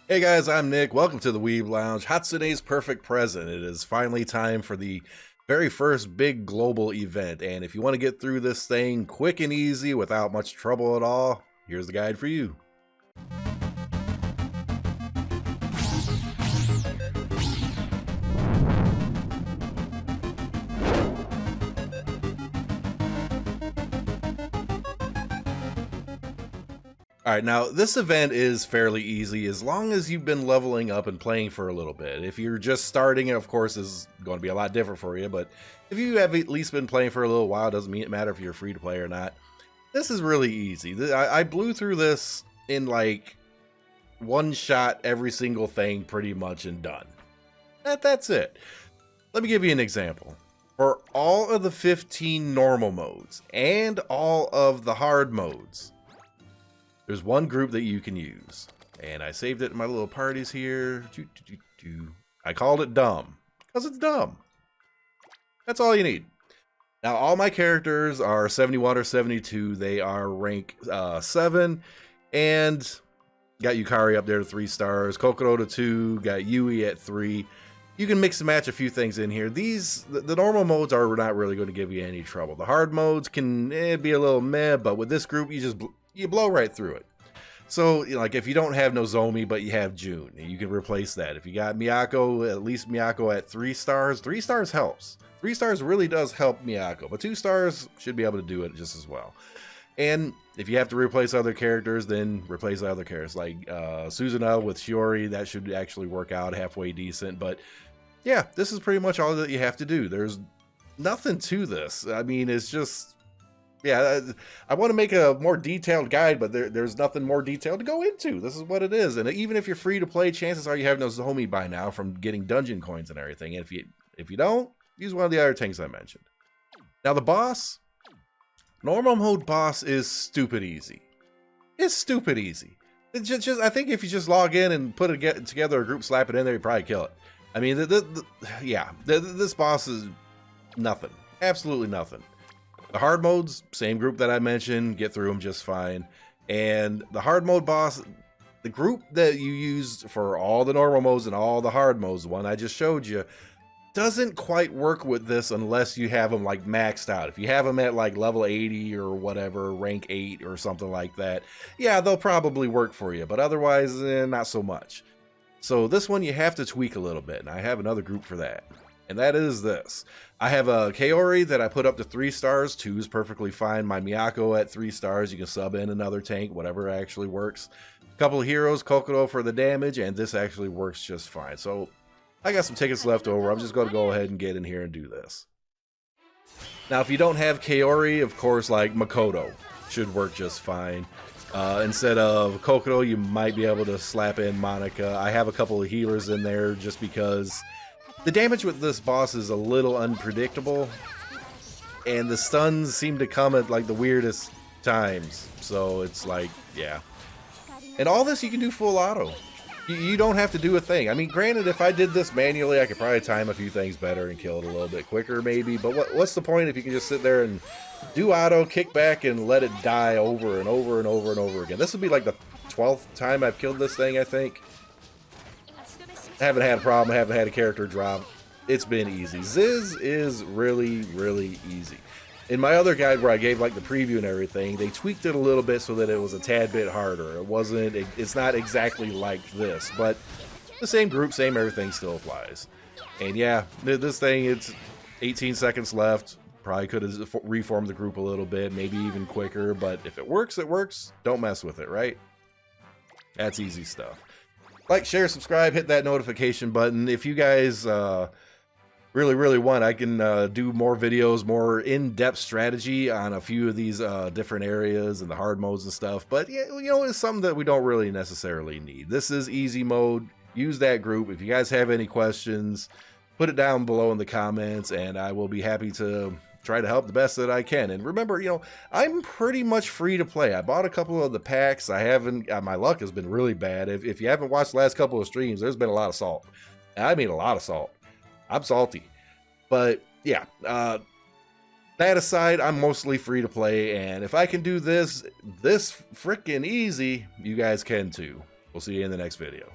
Hey guys, I'm Nick. Welcome to the weeblounge. Hatsune's Perfect Present. It is finally time for the very first big global event, and if you want to get through this thing quick and easy without much trouble at all, here's the guide for you. Alright, now this event is fairly easy as long as you've been leveling up and playing for a little bit. If you're just starting, it of course is going to be a lot different for you, but if you have at least been playing for a little while, it doesn't matter if you're free to play or not. This is really easy. I blew through this in like one shot, every single thing pretty much, and done. That's it. Let me give you an example. For all of the 15 normal modes and all of the hard modes, there's one group that you can use, and I saved it in my little parties here. I called it dumb, because it's dumb. That's all you need. Now, all my characters are 71 or 72. They are rank 7, and got Yukari up there to 3 stars, Kokoro to 2, got Yui at 3. You can mix and match a few things in here. The normal modes are not really going to give you any trouble. The hard modes can be a little meh, but with this group, you blow right through it. So, like, if you don't have Nozomi, but you have June, you can replace that. If you got Miyako, at least Miyako at 3 stars, 3 stars helps. 3 stars really does help Miyako, but 2 stars should be able to do it just as well. And if you have to replace other characters, then replace other characters. Like Suzuna with Shiori, that should actually work out halfway decent. But yeah, this is pretty much all that you have to do. There's nothing to this. I mean, it's just... yeah, I want to make a more detailed guide, but there's nothing more detailed to go into. This is what it is. And even if you're free to play, chances are you have Nozomi by now from getting dungeon coins and everything. And if you don't, use one of the other things I mentioned. Now the boss, normal mode boss is stupid easy. It's stupid easy. It's just I think if you just log in and get together a group, slap it in there, you probably kill it. I mean, this boss is nothing. Absolutely nothing. The hard modes, same group that I mentioned, get through them just fine. And the hard mode boss, the group that you used for all the normal modes and all the hard modes, the one I just showed you, doesn't quite work with this unless you have them like maxed out. If you have them at like level 80 or whatever, rank 8 or something like that, yeah, they'll probably work for you, but otherwise, not so much. So this one you have to tweak a little bit, and I have another group for that. And that is this. I have a Kaori that I put up to 3 stars. 2 is perfectly fine. My Miyako at 3 stars. You can sub in another tank, whatever actually works. A couple of heroes, Kokoro for the damage, and this actually works just fine. So I got some tickets left over. I'm just going to go ahead and get in here and do this. Now, if you don't have Kaori, of course, like Makoto should work just fine. Instead of Kokoro, you might be able to slap in Monica. I have a couple of healers in there just because the damage with this boss is a little unpredictable, and the stuns seem to come at like the weirdest times. So it's like, yeah. And all this you can do full auto. You don't have to do a thing. I mean, granted, if I did this manually, I could probably time a few things better and kill it a little bit quicker, maybe. But what's the point if you can just sit there and do auto, kick back, and let it die over and over and over and over again? This would be like the 12th time I've killed this thing, I think. I haven't had a problem. I haven't had a character drop. It's been easy. Ziz is really, really easy. In my other guide where I gave like the preview and everything, they tweaked it a little bit so that it was a tad bit harder. It's not exactly like this, but the same group, same everything still applies. And yeah, this thing, it's 18 seconds left. Probably could have reformed the group a little bit, maybe even quicker, but if it works, it works. Don't mess with it, right? That's easy stuff. Like, share, subscribe, hit that notification button. If you guys really want, I can do more videos, more in-depth strategy on a few of these different areas and the hard modes and stuff. But yeah, you know, it's something that we don't really necessarily need. This is easy mode. Use that group. If you guys have any questions, put it down below in the comments, and I will be happy to try to help the best that I can. And remember, you know, I'm pretty much free to play. I bought a couple of the packs. I haven't, my luck has been really bad. If you haven't watched the last couple of streams, there's been a lot of salt. I mean, a lot of salt. I'm salty. But yeah, that aside, I'm mostly free to play. And if I can do this freaking easy, you guys can too. We'll see you in the next video.